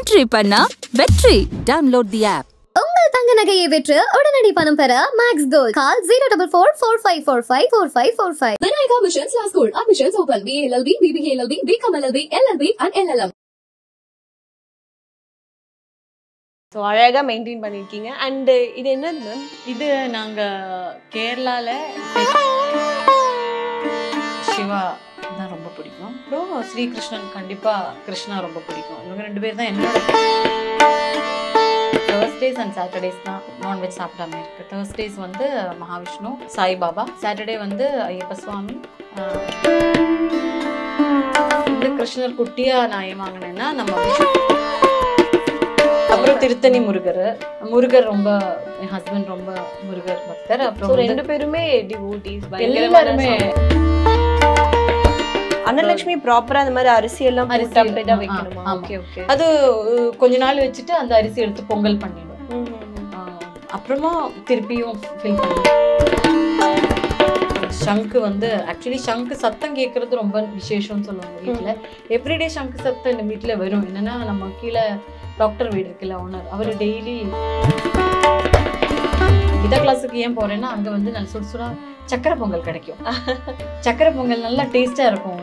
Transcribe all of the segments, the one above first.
Entry பண்ணா வெற்றி. Download the app. உங்கள் தங்க நகையை விற்று உடனடி பணம் பெற max gold. Call 04445454545. Vinayaka Missions Law School. Admissions open. BLLB, BBLLB, BCom LLB, LLB and LLM. So அழகாக மெயின்டைன் பண்ணியிருக்கீங்க. அண்டு இது என்னது மேம்? இது நாங்கள் கேரளாவில் சிவா தான் ரொம்ப பிடிக்கும். அப்புறம் ஸ்ரீகிருஷ்ணன், கண்டிப்பாக கிருஷ்ணா ரொம்ப பிடிக்கும். இவங்க ரெண்டு பேர் தான் என்னோட Thursdays அண்ட் சாட்டர்டேஸ் தான் நான்வெஜ் சாப்பிடாம இருக்குது. Thursdays வந்து மகாவிஷ்ணு, சாய்பாபா. சாட்டர்டே வந்து ஐயப்ப சுவாமி. இந்த கிருஷ்ணர் குட்டியாக நான் ஏன் வாங்கினேன்னா நம்ம அப்புறம் திருத்தணி முருகர் ரொம்ப என் ஹஸ்பண்ட் ரொம்ப முருகர் பக்தர். அப்புறம் ரெண்டு பேருமே டிவோட்டிஸ். எல்லாருமே அன்னலட்சுமி ப்ராப்பரா அந்த மாதிரி அரிசி எல்லாம் அப்படிதான் வைக்கணுமா? Okay okay. அது கொஞ்ச நாள் வச்சுட்டு அந்த அரிசி எடுத்து பொங்கல் பண்ணிடும். அப்புறமா திருப்பியும் ஃபில் பண்ணி சங்கு வந்து ஆக்சுவலி சங்கு சத்தம் கேட்கறது ரொம்ப விசேஷம்னு சொல்லுவாங்க வீட்டில். எவ்ரிடே சங்கு சத்தம் இந்த வீட்டில் வரும். என்னன்னா நம்ம கீழே டாக்டர் வீடு இருக்குல்ல, ஓனர், அவர் டெய்லி கீதா கிளாஸுக்கு ஏன் போறேன்னா அங்கே வந்து நல்ல சுடுசுடா சக்கரை பொங்கல் கிடைக்கும். சக்கரை பொங்கல் நல்லா டேஸ்டா இருக்கும்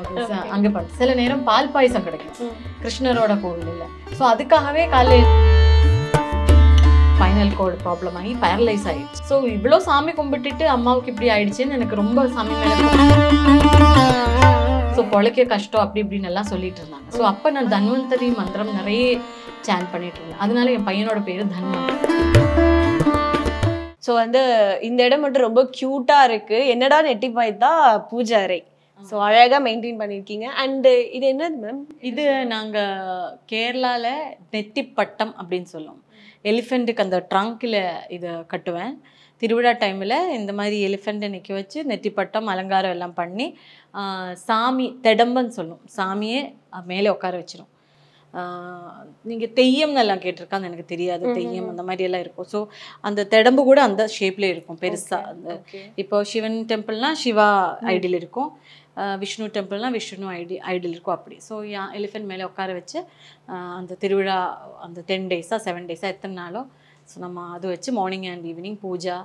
அங்கே. பண்ண சில நேரம் பால் பாயசம் கிடைக்கும் கிருஷ்ணரோட கோவில். ஸோ அதுக்காகவே காலையில் ஃபைனல் கோடு ப்ராப்ளம் ஆகி பேரலைஸ் ஆயிடுச்சு. ஸோ இவ்வளோ சாமி கும்பிட்டுட்டு அம்மாவுக்கு இப்படி ஆயிடுச்சுன்னு எனக்கு ரொம்ப சாமி மேலே ஸோ பொழைக்க கஷ்டம் அப்படி இப்படின்னு எல்லாம் சொல்லிட்டு இருந்தாங்க. ஸோ அப்போ நான் தன்வந்தரி மந்திரம் நிறைய சேன் பண்ணிட்டு இருந்தேன். அதனால என் பையனோட பேரு தன்வந்தரி. ஸோ வந்து இந்த இடம் மட்டும் ரொம்ப க்யூட்டா இருக்கு. என்னடா நெட்டி பாய்த்தா பூஜை அறை. ஸோ அழகாக மெயின்டைன் பண்ணியிருக்கீங்க. அண்டு இது என்னது மேம்? இது நாங்கள் கேரளாவில் நெத்திப்பட்டம் அப்படின்னு சொல்லுவோம். எலிஃபெண்ட்டுக்கு அந்த ட்ரங்க்கில் இதை கட்டுவேன். திருவிழா டைமில் இந்த மாதிரி எலிஃபெண்ட்டை நிற்க வச்சு நெத்திப்பட்டம் அலங்காரம் எல்லாம் பண்ணி சாமி தெடம்பன்னு சொல்லும், சாமியே மேலே உட்கார வச்சிடும். நீங்கள் தெய்யம்னு எல்லாம் கேட்டிருக்காங்க, எனக்கு தெரியாது. தெய்யம் அந்த மாதிரி எல்லாம் இருக்கும். ஸோ அந்த தெடம்பு கூட அந்த ஷேப்லேயே இருக்கும் பெருசாக. அந்த இப்போ சிவன் டெம்பிள்னா சிவா ஐடியில் இருக்கும், விஷ்ணு டெம்பிள்னா விஷ்ணு ஐடியில் இருக்கும் அப்படி. ஸோ எலிஃபெண்ட் மேலே உட்கார வச்சு அந்த திருவிழா அந்த 10 days 7 days எத்தனை நாளோ ஸோ நம்ம அது வச்சு மார்னிங் அண்ட் ஈவினிங் பூஜா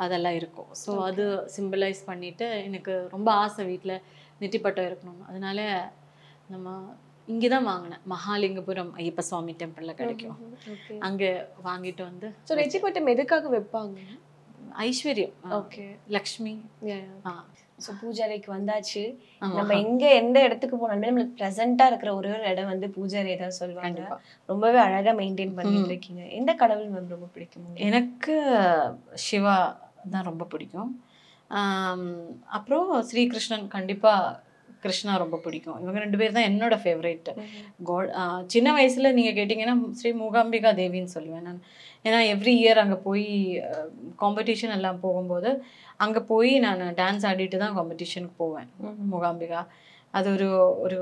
அதெல்லாம் இருக்கும். ஸோ அது சிம்பிளைஸ் பண்ணிவிட்டு எனக்கு ரொம்ப ஆசை வீட்டில் நெத்திப்பட்டம் இருக்கணும். அதனால நம்ம இங்கே தான் வாங்கினேன். மகாலிங்கபுரம் ஐயப்ப சுவாமி டெம்பிளில் கிடைக்கும். அங்கே வாங்கிட்டு வந்து. ஸோ நெத்திப்பட்டம் எதுக்காக வைப்பாங்க? ஐஸ்வர்யம். ஓகே. லக்ஷ்மி. ஸோ பூஜாரைக்கு வந்தாச்சு. நம்ம எந்த இடத்துக்கு போனாலுமே நம்மளுக்கு ப்ரெசென்ட்டா இருக்கிற ஒரு இடம் வந்து பூஜாரை தான் சொல்லுவாங்க. ரொம்பவே அழகா மெயின்டைன் பண்ணிட்டு இருக்கீங்க. எந்த கடவுள் மேம் ரொம்ப பிடிக்கும்? எனக்கு சிவா தான் ரொம்ப பிடிக்கும். அப்புறம் ஸ்ரீகிருஷ்ணன், கண்டிப்பாக கிருஷ்ணா ரொம்ப பிடிக்கும். இவங்க ரெண்டு பேர் தான் என்னோட ஃபேவரேட் காட். சின்ன வயசில் நீங்கள் கேட்டிங்கன்னா ஸ்ரீ மூகாம்பிகா தேவின்னு சொல்லுவேன் நான். ஏன்னா எவ்ரி இயர் அங்கே போய் காம்படிஷன் எல்லாம் போகும்போது அங்கே போய் நான் டான்ஸ் ஆடிட்டு தான் காம்படிஷனுக்கு போவேன். மூகாம்பிகா அது ஒரு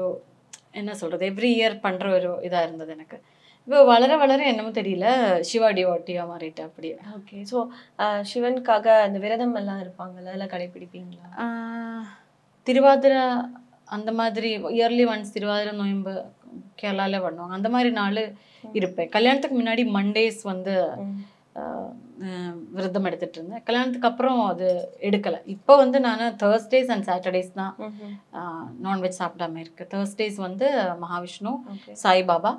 என்ன சொல்கிறது, எவ்ரி இயர் பண்ணுற ஒரு இதாக இருந்தது எனக்கு. இப்போ வளர வளர என்னமோ தெரியல சிவா டிவோட்டியாக மாறிட்டு அப்படியே. ஓகே. ஸோ சிவனுக்காக அந்த விரதம் எல்லாம் இருப்பாங்கல்ல, அதெல்லாம் கடைப்பிடிப்பீங்களா? திருவாதிரை அந்த மாதிரி இயர்லி ஒன்ஸ் திருவாதிரை நோயம்பு கேரளாவில் பண்ணுவாங்க. அந்த மாதிரி நாள் இருப்பேன். கல்யாணத்துக்கு முன்னாடி மண்டேஸ் வந்து விரதம் எடுத்துட்டு இருந்தேன். கல்யாணத்துக்கு அப்புறம் அது எடுக்கலை. இப்போ வந்து நான் Thursdays அண்ட் சாட்டர்டேஸ் தான் நான்வெஜ் சாப்பிடாம இருக்கு. Thursdays வந்து மகாவிஷ்ணு, சாய்பாபா.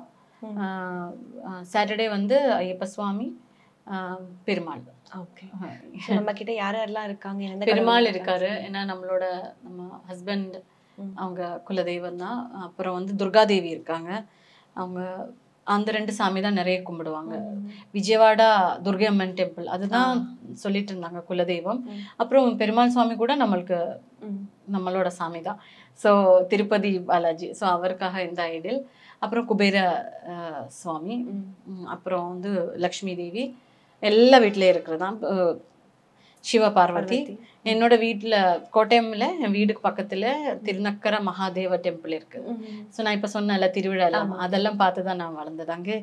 சாட்டர்டே வந்து ஐயப்ப சுவாமி, பெருமாள். ஓகே. நம்ம கிட்ட யாரெல்லாம் இருக்காங்க? பெருமாள் இருக்காரு, ஏன்னா நம்ம ஹஸ்பண்ட் அவங்க குலதெய்வம் தான். அப்புறம் வந்து துர்காதேவி இருக்காங்க. அவங்க அந்த 2 சாமி தான் நிறைய கும்பிடுவாங்க. விஜயவாடா துர்கை அம்மன் டெம்பிள் அதுதான் சொல்லிட்டு இருந்தாங்க குலதெய்வம். அப்புறம் பெருமாள் சுவாமி கூட நம்மளோட சாமி தான். ஸோ திருப்பதி பாலாஜி, ஸோ அவருக்காக இந்த ஐடியல். அப்புறம் குபேர சுவாமி, அப்புறம் வந்து லக்ஷ்மி தேவி எல்லா வீட்டிலையும் இருக்கிறதான். சிவ பார்வதி. என்னோட வீட்டில் கோட்டயம்ல என் வீடுக்கு பக்கத்தில் திருநக்கர மகாதேவ டெம்பிள் இருக்குது. ஸோ நான் இப்போ சொன்னேன்ல திருவிழா அதெல்லாம் பார்த்து தான் நான் வளர்ந்தது. அங்கே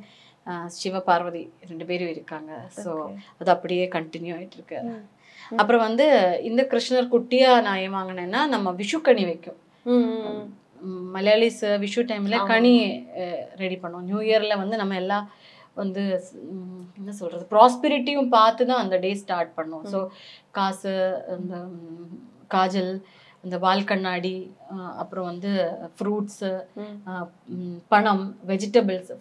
சிவ பார்வதி 2 பேரும் இருக்காங்க. ஸோ அது அப்படியே கண்டினியூ ஆகிட்டு இருக்கு. அப்புறம் வந்து இந்த கிருஷ்ணர் குட்டியாக நான் ஏன் வாங்கினேன்னா நம்ம விஷுக்கணி வைக்கும். மலையாளிஸ் விஷு டைமில் கனி ரெடி பண்ணோம். நியூ இயரில் வந்து நம்ம எல்லாம் வந்து என்ன சொல்கிறது ப்ராஸ்பிரிட்டியும் பார்த்து தான் அந்த டே ஸ்டார்ட் பண்ணோம். ஸோ காசு, அந்த காஜல், அந்த வால் கண்ணாடி, அப்புறம் வந்து ஃப்ரூட்ஸு, பழம், வெஜிடபிள்ஸ்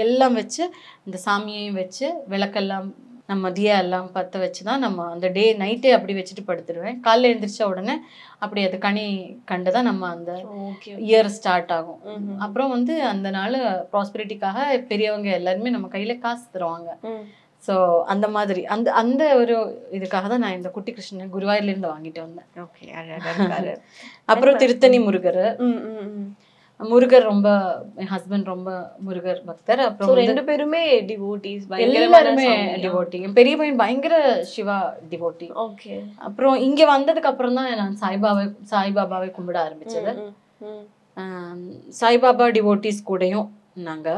எல்லாம் வச்சு இந்த சாமியையும் வச்சு விளக்கெல்லாம் நம்ம தியா எல்லாம் பற்ற வச்சு தான் நம்ம அந்த டே நைட்டே அப்படி வச்சுட்டு படுத்துடுவேன். காலைல எழுந்திரிச்ச உடனே அப்படி அது கனி கண்டு தான் நம்ம அந்த இயர் ஸ்டார்ட் ஆகும். அப்புறம் வந்து அந்த நாள் ப்ராஸ்பெரிட்டிக்காக பெரியவங்க எல்லாருமே நம்ம கையில் காசு தருவாங்க. ஸோ அந்த மாதிரி அந்த அந்த ஒரு இதுக்காக தான் நான் இந்த குட்டி கிருஷ்ணன் குருவாயூர்லேருந்து வாங்கிட்டு வந்தேன். ஓகே. அப்புறம் திருத்தணி முருகர். முருகர் ரொம்ப, என் ஹஸ்பண்ட் ரொம்ப முருகர் பக்தர். அப்புறம் 2 பேருமே டிவோட்டிஸ், எல்லாருமே டிவோட்டி. என் பெரிய பையன் பயங்கர சிவா டிவோட்டி. ஓகே. அப்புறம் இங்க வந்ததுக்கு அப்புறம் தான் நான் சாய்பாபாவை கும்பிட ஆரம்பிச்சது. சாய்பாபா டிவோட்டிஸ் கூடயும் நாங்க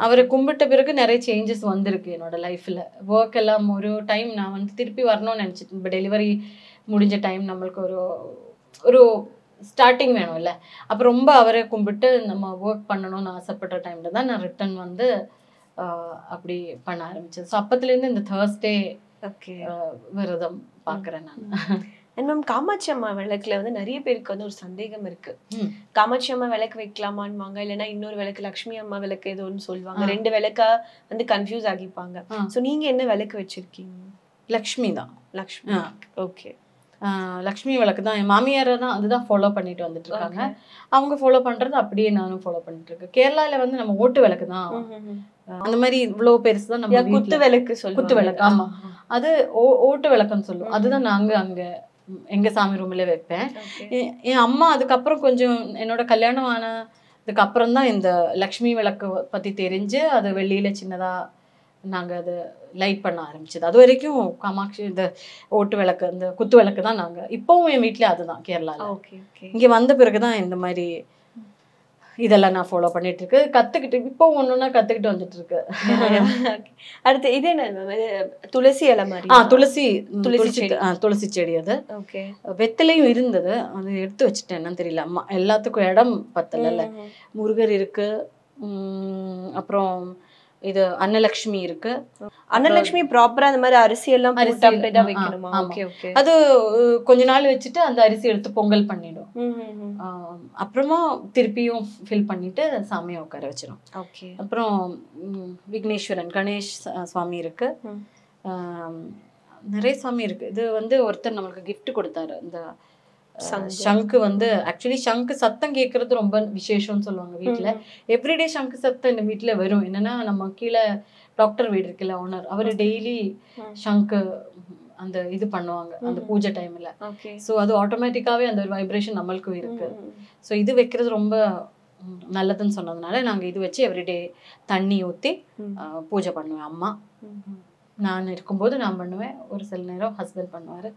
அவரை கும்பிட்ட பிறகு நிறைய சேஞ்சஸ் வந்திருக்கு என்னோட லைஃப்ல. ஒர்க் எல்லாம் ஒரு டைம் நான் வந்து திருப்பி வரணும்னு நினைச்சிட்டு, இப்போ டெலிவரி முடிஞ்ச டைம் நம்மளுக்கு ஒரு ஸ்டார்டிங் வேணும் இல்லை. அப்போ ரொம்ப அவரை கும்பிட்டு நம்ம ஒர்க் பண்ணணும்னு ஆசைப்பட்ட டைம்ல தான் நான் ரிட்டர்ன் வந்து அப்படி பண்ண ஆரம்பிச்சது. ஸோ அப்பத்துலேருந்து இந்த தேர்ஸ்டே விரதம் பார்க்குறேன் நான். மேம், காமாட்சி அம்மா விளக்குல வந்து நிறைய பேருக்கு வந்து ஒரு சந்தேகம் இருக்கு. காமாட்சி அம்மா விளக்கு வைக்கலாமான்வாங்க, இல்லைன்னா இன்னொரு விளக்கு லக்ஷ்மி அம்மா விளக்கு ஏதோ ஒன்று சொல்லுவாங்க. 2 விளக்கா வந்து கன்ஃபியூஸ் ஆகிப்பாங்க. ஸோ நீங்க என்ன விளக்கு வச்சிருக்கீங்க? லக்ஷ்மி தான். லக்ஷ்மி. ஓகே. லக்ஷ்மி விளக்கு தான். என் மாமியாரை தான் அதுதான் ஃபாலோ பண்ணிட்டு வந்துட்டு இருக்காங்க. அவங்க ஃபாலோ பண்றது அப்படியே நானும் ஃபாலோ பண்ணிட்டு இருக்கேன். கேரளால வந்து நம்ம ஓட்டு விளக்கு தான், அந்த மாதிரி இவ்வளவு பெருசு தான் நம்ம குத்து விளக்கு சொல்லுவோம். குத்து விளக்கு, ஆமா, அது ஓட்டு விளக்குன்னு சொல்லுவோம். அதுதான் நாங்க அங்க எங்க சாமி ரூம்ல வைப்பேன். என் அம்மா அதுக்கப்புறம் கொஞ்சம் என்னோட கல்யாணம் ஆனதுக்கு அப்புறம் தான் இந்த லக்ஷ்மி விளக்கு பத்தி தெரிஞ்சு அது வெளியில சின்னதா நாங்க அது லைட் பண்ண ஆரம்பிச்சது. அது வரைக்கும் காமாட்சி இந்த ஓட்டு விளக்கு, இந்த குத்து விளக்கு தான் நாங்க இப்பவும் என் வீட்ல அதுதான் கேரளால. இங்க வந்த பிறகுதான் இந்த மாதிரி இதெல்லாம் நான் ஃபாலோ பண்ணிட்டு இருக்கு, கத்துக்கிட்டு இப்போ ஒன்னொன்னா கத்துக்கிட்டு வந்துட்டு இருக்கு. அடுத்து இது என்ன? துளசி இலை மாதிரி. துளசி செடி. அது வெத்திலையும் இருந்தது, அது எடுத்து வச்சுட்டேன். என்னன்னு தெரியல, அம்மா எல்லாத்துக்கும் இடம் பத்தல. முருகர் இருக்கு, அப்புறம் இது அன்னலட்சுமி இருக்கு. அன்னலட்சுமி ப்ராப்பரா அந்த மாதிரி அரிசி எல்லாம் வைக்கணுமா? அது கொஞ்ச நாள் வச்சுட்டு அந்த அரிசி எடுத்து பொங்கல் பண்ணிடும். அப்புறமா திருப்பியும் ஃபில் பண்ணிட்டு சாமியை உட்கார வச்சிடும். அப்புறம் விக்னேஸ்வரன் கணேஷ் சுவாமி இருக்கு, நிறைய சாமி இருக்கு. இது வந்து ஒருத்தர் நம்மளுக்கு கிஃப்ட் கொடுத்தாரு. இந்த சங்கு வந்து ஆக்சுவலி சங்கு சத்தம் கேட்கறது ரொம்ப விசேஷம்னு சொல்லுவாங்க வீட்டுல. எவ்ரிடே சங்கு சத்தம் இந்த வீட்டுல வரும். என்னன்னா நம்ம கீழே டாக்டர் வீடு இருக்குல்ல, ஓனர், அவரு டெய்லி சங்கு அந்த இது பண்ணுவாங்க அந்த பூஜை டைம்ல. ஸோ அது ஆட்டோமேட்டிக்காவே அந்த ஒரு வைப்ரேஷன் நம்மளுக்கும் இருக்கு. ஸோ இது வைக்கிறது ரொம்ப நல்லதுன்னு சொன்னதுனால நாங்க இது வச்சு எவ்ரிடே தண்ணி ஊற்றி பூஜை பண்ணுவேன். அம்மா நான் இருக்கும்போது நான் பண்ணுவேன், ஒரு சில நேரம் ஹஸ்பண்ட் பண்ணுவாரு,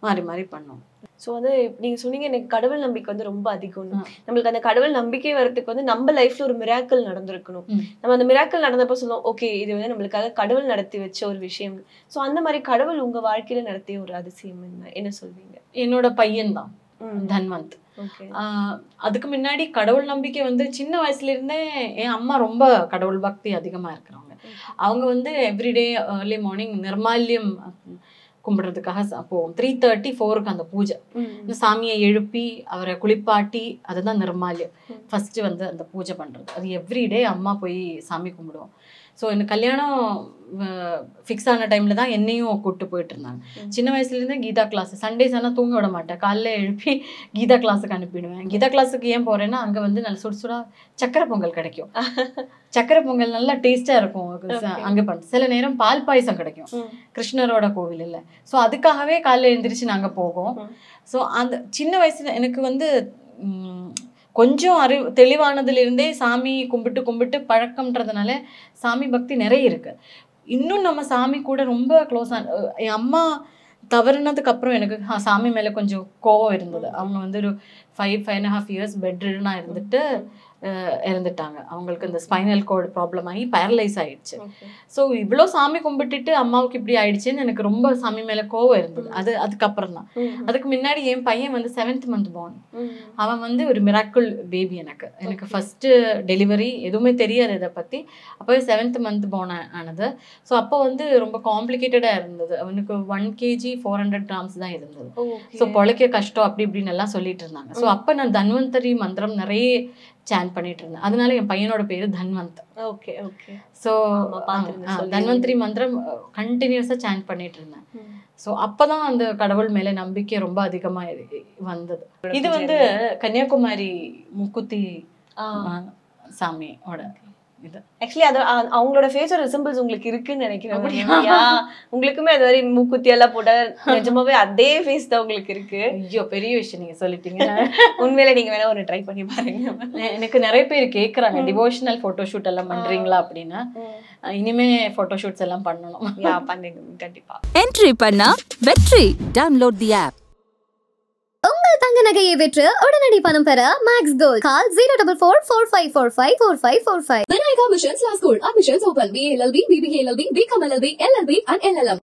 மாறி மாறி பண்ணோம். ஸோ வந்து நீங்க சொன்னீங்க எனக்கு கடவுள் நம்பிக்கை வந்து ரொம்ப அதிகம். நம்மளுக்கு அந்த கடவுள் நம்பிக்கை வரதுக்கு வந்து நம்ம லைஃப்ல ஒரு மிராக்கிள் நடந்திருக்கணும். நம்ம அந்த மிராக்கிள் நடந்தப்போ சொல்லுவோம், ஓகே இது வந்து நம்மளுக்காக கடவுள் நடத்தி வச்ச ஒரு விஷயம். ஸோ அந்த மாதிரி கடவுள் உங்க வாழ்க்கையில நடத்திய ஒரு அதிசயம் என்ன சொல்வீங்க? என்னோட பையன் தான் தன்வந்த். அதுக்கு முன்னாடி கடவுள் நம்பிக்கை வந்து சின்ன வயசுல இருந்தே என் அம்மா ரொம்ப கடவுள் பக்தி அதிகமா இருக்கிறவங்க. அவங்க வந்து எவ்ரிடே ஏர்லி மார்னிங் நிர்மால்யம் கும்பிடுறதுக்காக போவோம். 3:30 4க்கு அந்த பூஜை. இந்த சாமியை எழுப்பி அவரை குளிப்பாட்டி அதுதான் நிர்மால்யம். ஃபர்ஸ்ட் வந்து அந்த பூஜை பண்றது. அது எவ்ரிடே அம்மா போய் சாமி கும்பிடுவோம். ஸோ எனக்கு கல்யாணம் ஃபிக்ஸ் ஆன டைம்ல தான் என்னையும் கூப்பிட்டு போயிட்டு இருந்தாங்க. சின்ன வயசுலேருந்தே கீதா கிளாஸ், சண்டேஸ் ஆனால் தூங்க விட மாட்டேன், காலைல எழுப்பி கீதா கிளாஸுக்கு அனுப்பிடுவேன். கீதா கிளாஸுக்கு ஏன் போறேன்னா அங்கே வந்து நல்ல சுடுசுடா சக்கரை பொங்கல் கிடைக்கும். சக்கரை பொங்கல் நல்லா டேஸ்டா இருக்கும் அங்கே. பண்ண சில நேரம் பால் பாயசம் கிடைக்கும் கிருஷ்ணரோட கோவில் இல்லை. ஸோ அதுக்காகவே காலைல எழுந்திரிச்சு நாங்கள் போவோம். ஸோ அந்த சின்ன வயசுல எனக்கு வந்து கொஞ்சம் தெளிவானதுலேருந்தே சாமி கும்பிட்டு பழக்கம்ன்றதுனால சாமி பக்தி நிறைய இருக்கு. இன்னும் நம்ம சாமி கூட ரொம்ப க்ளோஸான, என் அம்மா தவறுனதுக்கு அப்புறம் எனக்கு சாமி மேலே கொஞ்சம் கோவம் இருந்தது. அவங்க வந்து ஒரு 5.5.5 இயர்ஸ் பெட் ரிடனா இருந்துட்டு இறந்துட்டாங்க. அவங்களுக்கு இந்த ஸ்பைனல் கோட் ப்ராப்ளம் ஆகி பேரலைஸ் ஆயிடுச்சு. ஸோ இவ்வளோ சாமி கும்பிட்டுட்டு அம்மாவுக்கு இப்படி ஆயிடுச்சுன்னு எனக்கு ரொம்ப சாமி மேலே கோவம் இருந்தது. அதுக்கப்புறம் தான். அதுக்கு முன்னாடி என் பையன் வந்து 7th month born. அவன் வந்து ஒரு மிராக்கிள் பேபி. எனக்கு ஃபர்ஸ்ட் டெலிவரி எதுவுமே தெரியாது இதை பற்றி. அப்போவே 7th month born ஆனது. ஸோ அப்போ வந்து ரொம்ப காம்ப்ளிகேட்டடாக இருந்தது. அவனுக்கு 1 kg 400 grams தான் இருந்தது. ஸோ பொழைக்க கஷ்டம் அப்படி இப்படின்னு எல்லாம் சொல்லிட்டு இருந்தாங்க. ஸோ அப்போ நான் தன்வந்தரி மந்திரம் நிறைய சாண்ட் பண்ணிட்டு இருந்தேன். அதனால என் பையனோட பேரு Thanvanth. Okay okay. So Dhanvantari மந்திரம் கண்டினியூஸாக சாண்ட் பண்ணிட்டு இருந்தேன். ஸோ அப்போதான் அந்த கடவுள் மேலே நம்பிக்கை ரொம்ப அதிகமாக வந்தது. இது வந்து கன்னியாகுமரி முக்குத்தி சாமியோட இது. ஆக்சுவலி அது அவங்களோட ஃபேஸோட ரிசம்பிள்ஸ் உங்களுக்கு இருக்குன்னு நினைக்கிறேன். உங்களுக்குமே அது மாதிரி மூக்குத்தி எல்லாம் போட்ட நிஜமாவே அதே ஃபேஸ் தான் உங்களுக்கு இருக்கு. ஐயோ பெரிய விஷயம் நீங்க சொல்லிட்டீங்க. உண்மையில நீங்க வேணா ஒரு ட்ரை பண்ணி பாருங்க. எனக்கு நிறைய பேர் கேட்குறாங்க டிவோஷனல் ஃபோட்டோஷூட் எல்லாம் பண்றீங்களா அப்படின்னு. இனிமே ஃபோட்டோஷூட்ஸ் எல்லாம் பண்ணணும். பண்ணுங்க கண்டிப்பா. என்ட்ரி பண்ணா வெற்றி. Download the app. உங்கள் தங்க நகையை விற்று உடனடி பணம் பெற max gold. Call 04445454545. Vinayaka Missions Law School. Admissions open. BA LLB, BBA LLB, BCom LLB, LLB and LLM.